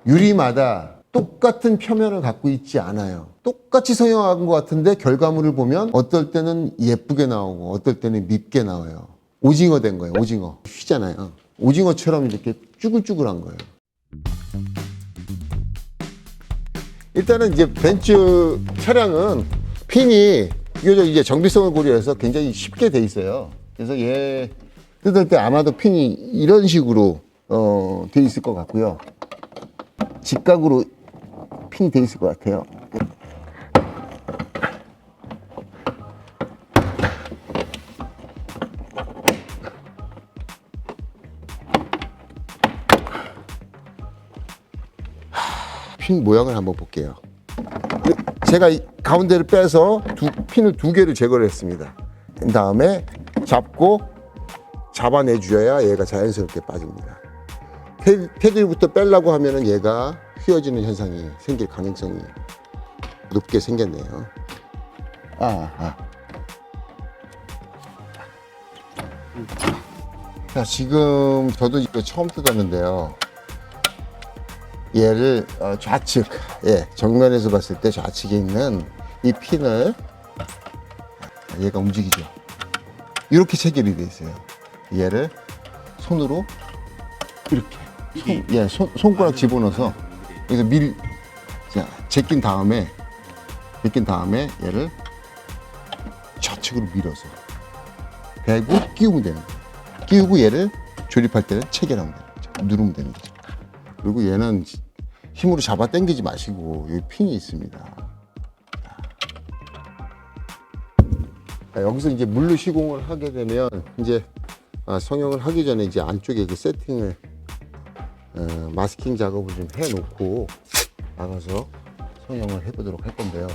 유리마다 똑같은 표면을 갖고 있지 않아요. 똑같이 성형한 것 같은데 결과물을 보면 어떨 때는 예쁘게 나오고 어떨 때는 밉게 나와요. 오징어 된 거예요. 오징어. 휘잖아요. 오징어처럼 이렇게 쭈글쭈글한 거예요. 일단은 이제 벤츠 차량은 핀이 비교적 이제 정비성을 고려해서 굉장히 쉽게 돼 있어요. 그래서 얘 뜯을 때 아마도 핀이 이런 식으로 돼 있을 것 같고요. 직각으로 핀이 돼 있을 것 같아요. 핀 모양을 한번 볼게요. 제가 이 가운데를 빼서 핀을 두 개를 제거를 했습니다. 그 다음에 잡고 잡아내 줘야 얘가 자연스럽게 빠집니다. 테두리부터 빼려고 하면은 얘가 휘어지는 현상이 생길 가능성이 높게 생겼네요. 자, 지금 저도 이거 처음 뜯었는데요. 얘를 좌측, 정면에서 봤을 때 좌측에 있는 이 핀을 얘가 움직이죠. 이렇게 체결이 되어 있어요. 얘를 손으로 이렇게 손가락 집어넣어서 여기서 제낀 다음에 얘를 좌측으로 밀어서 대고 끼우면 되는 거예요. 끼우고 얘를 조립할 때는 체결하면 되는 거죠. 누르면 되는 거죠. 그리고 얘는 힘으로 잡아 당기지 마시고 여기 핀이 있습니다. 자, 여기서 이제 물로 시공을 하게 되면 이제 성형을 하기 전에 이제 안쪽에 그 세팅을 마스킹 작업을 좀 해놓고 나가서 성형을 해보도록 할 건데요.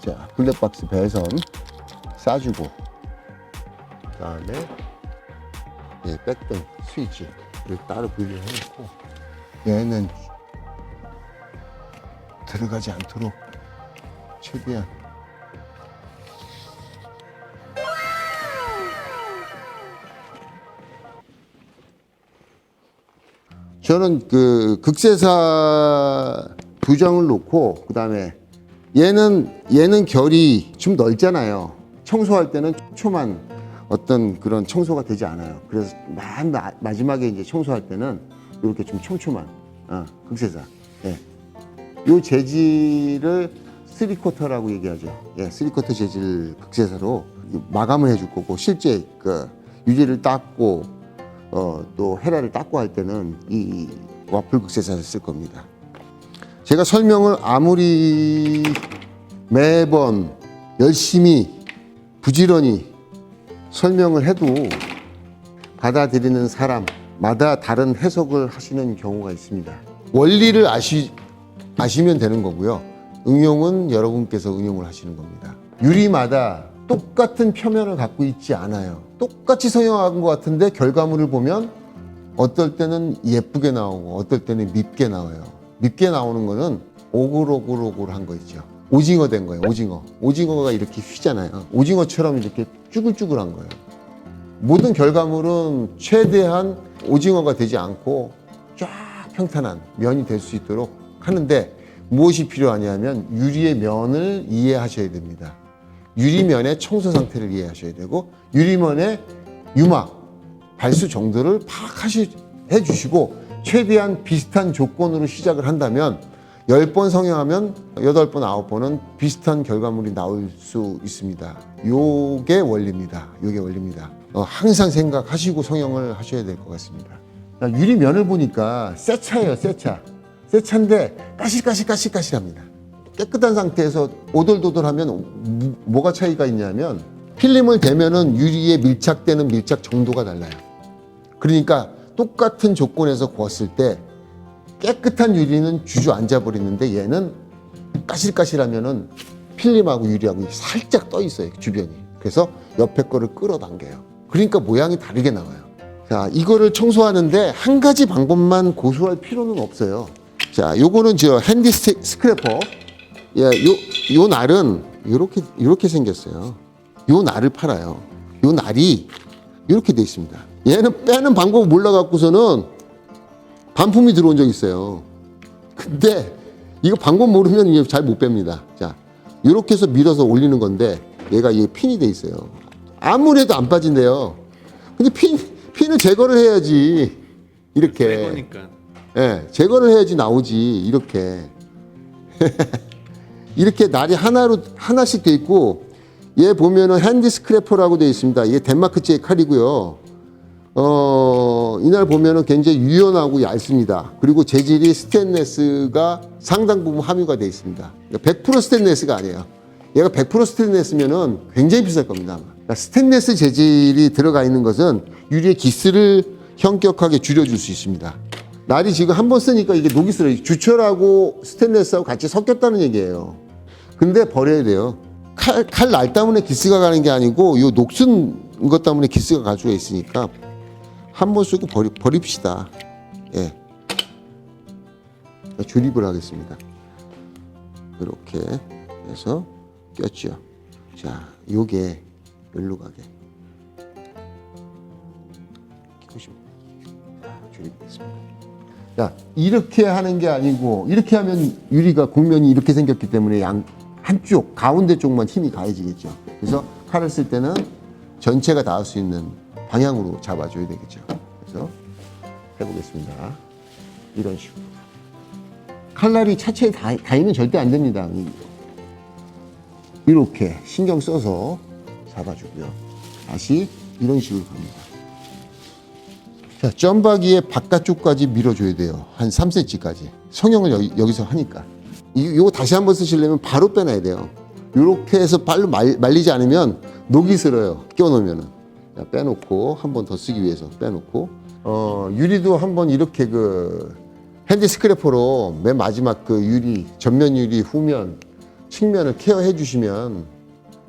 자, 블랙박스 배선 싸주고 그다음에 백등 스위치를 따로 분리를 해놓고 얘는 들어가지 않도록 최대한 저는 그 극세사 두 장을 놓고 그다음에 얘는 결이 좀 넓잖아요. 청소할 때는 촘촘한 어떤 그런 청소가 되지 않아요. 그래서 마지막에 이제 청소할 때는 이렇게 좀 촘촘한 극세사. 이 재질을 3쿼터라고 얘기하죠. 3쿼터 재질 극세사로 마감을 해줄 거고 실제 그 유리를 닦고 또 헤라를 닦고 할 때는 이 와플 극세사를 쓸 겁니다. 제가 설명을 아무리 매번 열심히 부지런히 설명을 해도 받아들이는 사람마다 다른 해석을 하시는 경우가 있습니다. 원리를 아시면 되는 거고요. 응용은 여러분께서 응용을 하시는 겁니다. 유리마다 똑같은 표면을 갖고 있지 않아요. 똑같이 성형한 것 같은데 결과물을 보면 어떨 때는 예쁘게 나오고 어떨 때는 밉게 나와요. 밉게 나오는 거는 오글오글한 거 있죠. 오징어 된 거예요. 오징어가 이렇게 휘잖아요. 오징어처럼 이렇게 쭈글쭈글한 거예요. 모든 결과물은 최대한 오징어가 되지 않고 쫙 평탄한 면이 될 수 있도록 하는데 무엇이 필요하냐면 유리의 면을 이해하셔야 됩니다. 유리면의 청소 상태를 이해하셔야 되고 유리면의 유막, 발수 정도를 파악해 주시고 최대한 비슷한 조건으로 시작을 한다면 10번 성형하면 8번, 9번은 비슷한 결과물이 나올 수 있습니다. 요게 원리입니다. 항상 생각하시고 성형을 하셔야 될 것 같습니다. 유리면을 보니까 새 차예요, 새 차. 새 차인데 까실까실합니다. 깨끗한 상태에서 오돌도돌하면 뭐가 차이가 있냐면 필름을 대면은 유리에 밀착되는 밀착 정도가 달라요. 그러니까 똑같은 조건에서 구웠을 때 깨끗한 유리는 주저앉아 버리는데 얘는 까실까실하면은 필름하고 유리하고 살짝 떠 있어요, 주변이. 그래서 옆에 거를 끌어당겨요. 그러니까 모양이 다르게 나와요. 자, 이거를 청소하는데 한 가지 방법만 고수할 필요는 없어요. 자, 요거는 저 핸디 스크래퍼. 요 날은 이렇게 생겼어요. 요 날을 팔아요. 요 날이 이렇게 돼 있습니다. 얘는 빼는 방법을 몰라갖고서는 반품이 들어온 적이 있어요. 근데 이거 방법 모르면 이게 잘 못 뺍니다. 자, 이렇게 해서 밀어서 올리는 건데 얘가 이게 핀이 돼 있어요. 아무래도 안 빠진대요. 근데 핀을 제거를 해야지. 이렇게. 새거니까. 예, 제거를 해야지 나오지. 이렇게. 이렇게 날이 하나씩 돼 있고, 얘 보면은 핸디 스크래퍼라고 되어 있습니다. 이게 덴마크제 칼이고요. 이날 보면은 굉장히 유연하고 얇습니다. 그리고 재질이 스테인레스가 상당 부분 함유가 되어 있습니다. 100% 스테인레스가 아니에요. 얘가 100% 스테인레스면은 굉장히 비쌀 겁니다. 그러니까 스테인레스 재질이 들어가 있는 것은 유리의 기스를 현격하게 줄여줄 수 있습니다. 날이 지금 한 번 쓰니까 이게 녹이 슬어요. 주철하고 스테인레스하고 같이 섞였다는 얘기예요. 근데 버려야 돼요. 칼 날 때문에 기스가 가는 게 아니고 요 녹슨 것 때문에 기스가 갈 수가 있으니까 한 번 쓰고 버립시다. 예. 조립을 하겠습니다. 이렇게 해서 꼈죠. 자, 요게 여기로 가게 끼고 싶습니다. 조립했습니다. 자, 이렇게 하는 게 아니고 이렇게 하면 유리가 곡면이 이렇게 생겼기 때문에 한쪽 가운데 쪽만 힘이 가해지겠죠. 그래서 칼을 쓸 때는 전체가 닿을 수 있는 방향으로 잡아줘야 되겠죠. 그래서 해보겠습니다. 이런 식으로. 칼날이 차체에 닿으면 절대 안 됩니다. 이렇게 신경 써서 잡아주고요. 다시 이런 식으로 갑니다. 자, 점박이의 바깥쪽까지 밀어줘야 돼요. 한 3cm까지. 성형을 여기서 하니까. 이거 다시 한번 쓰시려면 바로 빼놔야 돼요. 이렇게 해서 발로 말리지 않으면 녹이 슬어요. 끼워놓으면은. 자, 빼놓고 한 번 더 쓰기 위해서 빼놓고 유리도 한번 이렇게 핸디 스크래퍼로 맨 마지막 유리 전면 유리 후면 측면을 케어해 주시면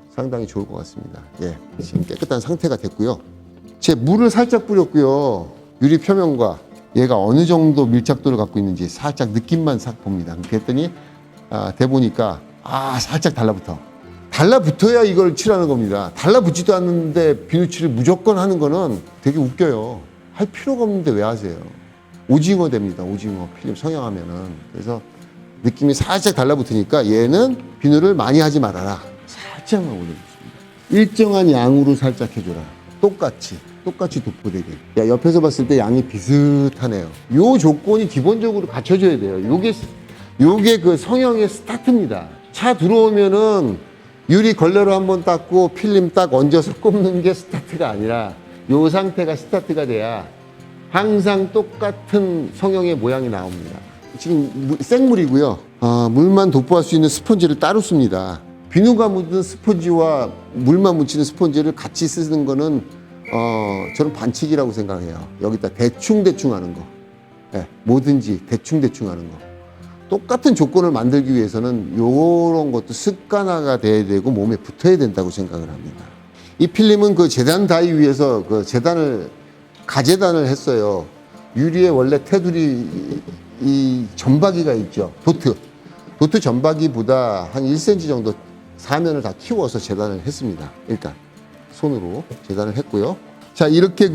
상당히 좋을 것 같습니다. 예, 지금 깨끗한 상태가 됐고요. 제 물을 살짝 뿌렸고요. 유리 표면과 얘가 어느 정도 밀착도를 갖고 있는지 살짝 느낌만 싹 봅니다. 그랬더니 대보니까 살짝 달라붙어야 이걸 칠하는 겁니다. 달라붙지도 않는데 비누칠을 무조건 하는 거는 되게 웃겨요. 할 필요가 없는데 왜 하세요? 오징어 됩니다. 오징어 필름 성형하면은. 그래서 느낌이 살짝 달라붙으니까 얘는 비누를 많이 하지 말아라. 살짝만 올려주습니다. 일정한 양으로 살짝 해줘라. 똑같이 돋보되게. 옆에서 봤을 때 양이 비슷하네요. 요 조건이 기본적으로 갖춰져야 돼요. 요게 그 성형의 스타트입니다. 차 들어오면은 유리 걸레로 한번 닦고 필름 딱 얹어서 꼽는 게 스타트가 아니라 요 상태가 스타트가 돼야 항상 똑같은 성형의 모양이 나옵니다. 지금 생물이고요. 물만 도포할 수 있는 스펀지를 따로 씁니다. 비누가 묻은 스펀지와 물만 묻히는 스펀지를 같이 쓰는 거는 저는 반칙이라고 생각해요. 여기다 대충 하는 거. 네, 뭐든지 대충 하는 거. 똑같은 조건을 만들기 위해서는 이런 것도 습관화가 돼야 되고 몸에 붙어야 된다고 생각을 합니다. 이 필름은 재단 다이 위에서 가재단을 했어요. 유리에 원래 테두리 이 점박이가 있죠. 도트 점박이보다 한 1cm 정도 사면을 다 키워서 재단을 했습니다. 일단 손으로 재단을 했고요. 자, 이렇게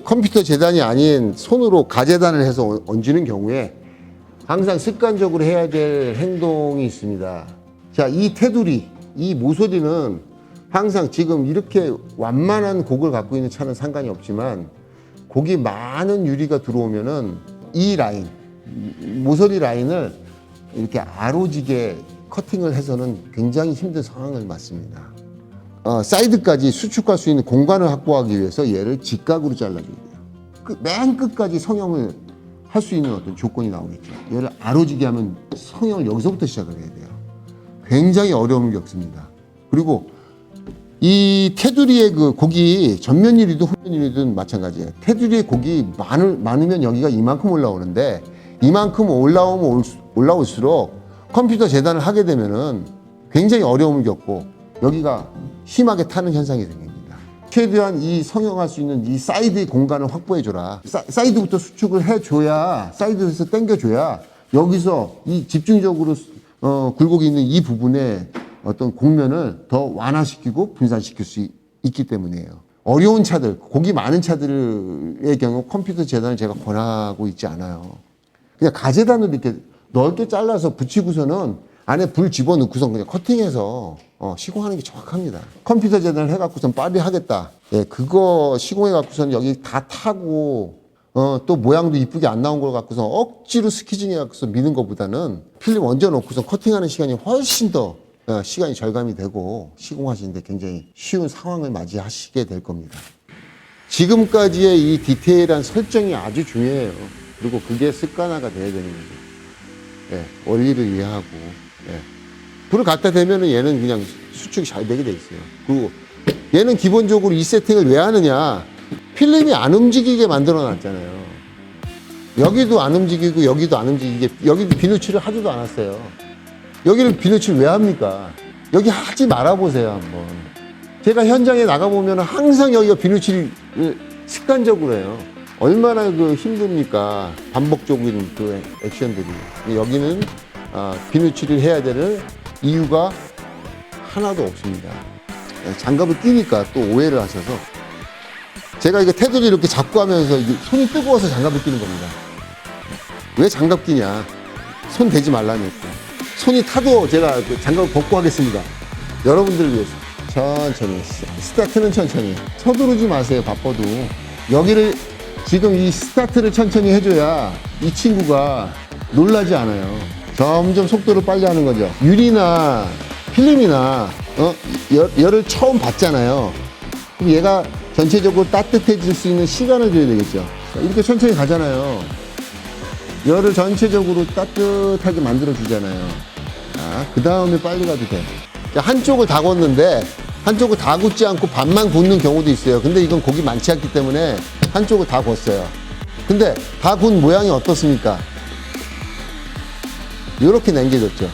컴퓨터 재단이 아닌 손으로 가재단을 해서 얹는 경우에 항상 습관적으로 해야 될 행동이 있습니다. 자, 이 테두리, 이 모서리는 항상 지금 이렇게 완만한 곡을 갖고 있는 차는 상관이 없지만 곡이 많은 유리가 들어오면은 이 라인, 모서리 라인을 이렇게 아로지게 커팅을 해서는 굉장히 힘든 상황을 맞습니다. 사이드까지 수축할 수 있는 공간을 확보하기 위해서 얘를 직각으로 잘라줘야 돼요. 맨 끝까지 성형을 할 수 있는 어떤 조건이 나오겠죠. 얘를 아로지게 하면 성형을 여기서부터 시작을 해야 돼요. 굉장히 어려움을 겪습니다. 그리고 이 테두리의 곡이 전면 유리든 후면 유리든 마찬가지예요. 테두리의 곡이 많으면 여기가 이만큼 올라오는데 이만큼 올라올수록 컴퓨터 재단을 하게 되면은 굉장히 어려움을 겪고 여기가 심하게 타는 현상이 생깁니다. 최대한 이 성형할 수 있는 이 사이드 공간을 확보해줘라. 사이드부터 수축을 해줘야, 사이드에서 당겨줘야 여기서 이 집중적으로 굴곡이 있는 이 부분에 어떤 곡면을 더 완화시키고 분산시킬 수 있기 때문이에요. 어려운 차들, 고기 많은 차들의 경우 컴퓨터 재단을 제가 권하고 있지 않아요. 그냥 가재단으로 이렇게 넓게 잘라서 붙이고서는 안에 불 집어넣고선 그냥 커팅해서 시공하는 게 정확합니다. 컴퓨터 재단을 해갖고선 빨리 하겠다. 예, 그거 시공해갖고선 여기 다 타고 또 모양도 이쁘게 안 나온 걸 갖고서 억지로 스키징 해갖고서 미는 것보다는 필름 얹어놓고서 커팅하는 시간이 훨씬 더 시간이 절감이 되고 시공하시는데 굉장히 쉬운 상황을 맞이하시게 될 겁니다. 지금까지의 이 디테일한 설정이 아주 중요해요. 그리고 그게 습관화가 돼야 되는 거죠. 예, 원리를 이해하고. 예. 불을 갖다 대면은 얘는 그냥 수축이 잘 되게 돼 있어요. 그리고 얘는 기본적으로 이 세팅을 왜 하느냐. 필름이 안 움직이게 만들어 놨잖아요. 여기도 안 움직이고 여기도 안 움직이게, 여기도 비누칠을 하지도 않았어요. 여기를 비누칠 왜 합니까? 여기 하지 말아보세요, 한번. 제가 현장에 나가보면 항상 여기가 비누칠을 습관적으로 해요. 얼마나 힘듭니까? 반복적인 그 액션들이. 여기는 비누칠을 해야 되는 이유가 하나도 없습니다. 장갑을 끼니까 또 오해를 하셔서. 제가 이거 테두리 이렇게 잡고 하면서 손이 뜨거워서 장갑을 끼는 겁니다. 왜 장갑 끼냐? 손 대지 말라니까. 손이 타도 제가 장갑을 벗고 하겠습니다. 여러분들을 위해서. 천천히. 스타트는 천천히. 서두르지 마세요, 바빠도. 여기를 지금 이 스타트를 천천히 해줘야 이 친구가 놀라지 않아요. 점점 속도를 빨리 하는 거죠. 유리나 필름이나 열을 처음 받잖아요. 그럼 얘가 전체적으로 따뜻해질 수 있는 시간을 줘야 되겠죠. 이렇게 천천히 가잖아요. 열을 전체적으로 따뜻하게 만들어 주잖아요. 그 다음에 빨리 가도 돼. 한쪽을 다 걷는데 한쪽을 다 굽지 않고 반만 굽는 경우도 있어요. 근데 이건 고기 많지 않기 때문에 한쪽을 다 걷어요. 근데 다 군 모양이 어떻습니까? 이렇게 남겨졌죠.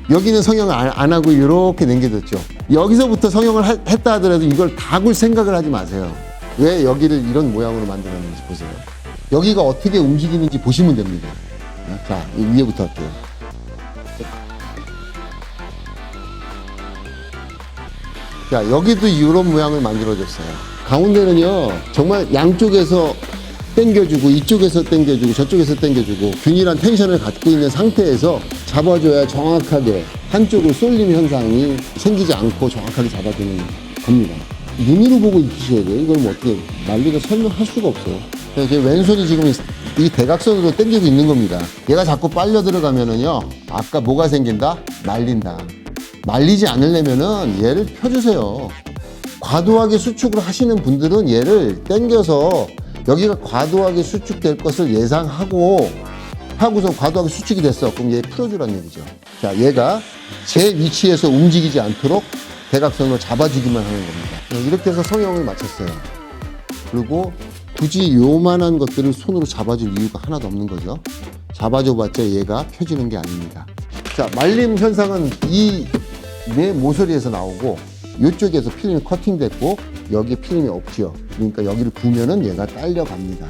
여기는 성형을 안 하고 이렇게 남겨졌죠. 여기서부터 성형을 했다 하더라도 이걸 다 굴 생각을 하지 마세요. 왜 여기를 이런 모양으로 만들었는지 보세요. 여기가 어떻게 움직이는지 보시면 됩니다. 자, 위에부터 할게요. 자, 여기도 이런 모양을 만들어줬어요. 가운데는요, 정말 양쪽에서 당겨주고, 이쪽에서 당겨주고, 저쪽에서 당겨주고, 균일한 텐션을 갖고 있는 상태에서 잡아줘야 정확하게 한쪽으로 쏠림 현상이 생기지 않고 정확하게 잡아주는 겁니다. 눈으로 보고 익히셔야 돼요. 이걸 뭐 어떻게 말로도 설명할 수가 없어요. 제 왼손이 지금 이 대각선으로 당기고 있는 겁니다. 얘가 자꾸 빨려 들어가면은요, 아까 뭐가 생긴다? 말린다. 말리지 않으려면은 얘를 펴주세요. 과도하게 수축을 하시는 분들은 얘를 당겨서 여기가 과도하게 수축될 것을 예상하고 하고서 과도하게 수축이 됐어. 그럼 얘 풀어주란 얘기죠. 자, 얘가 제 위치에서 움직이지 않도록 대각선으로 잡아주기만 하는 겁니다. 이렇게 해서 성형을 마쳤어요. 그리고 굳이 요만한 것들을 손으로 잡아줄 이유가 하나도 없는 거죠. 잡아줘봤자 얘가 펴지는 게 아닙니다. 자, 말림 현상은 이 내 모서리에서 나오고 이쪽에서 필름이 커팅됐고 여기 필름이 없지요. 그러니까 여기를 부면은 얘가 딸려갑니다.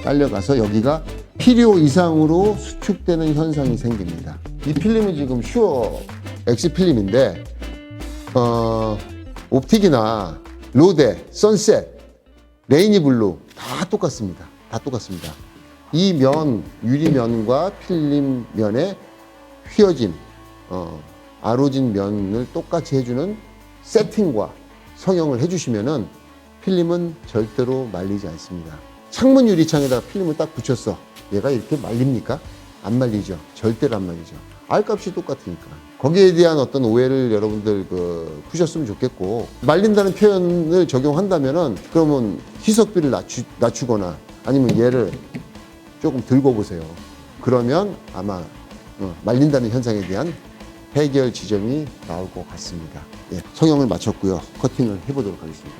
딸려가서 여기가 필요 이상으로 수축되는 현상이 생깁니다. 이 필름은 지금 슈어 X 필름인데 옵틱이나 로데, 선셋, 레이니블루 다 똑같습니다. 다 똑같습니다. 이 면, 유리면과 필름면의 휘어짐, 아로진 면을 똑같이 해주는 세팅과 성형을 해주시면은 필름은 절대로 말리지 않습니다. 창문 유리창에다가 필름을 딱 붙였어. 얘가 이렇게 말립니까? 안 말리죠. 절대로 안 말리죠. R값이 똑같으니까. 거기에 대한 어떤 오해를 여러분들 푸셨으면 좋겠고, 말린다는 표현을 적용한다면은 그러면 희석비를 낮추거나 아니면 얘를 조금 들고 보세요. 그러면 아마 말린다는 현상에 대한 해결 지점이 나올 것 같습니다. 예, 성형을 마쳤고요. 커팅을 해보도록 하겠습니다.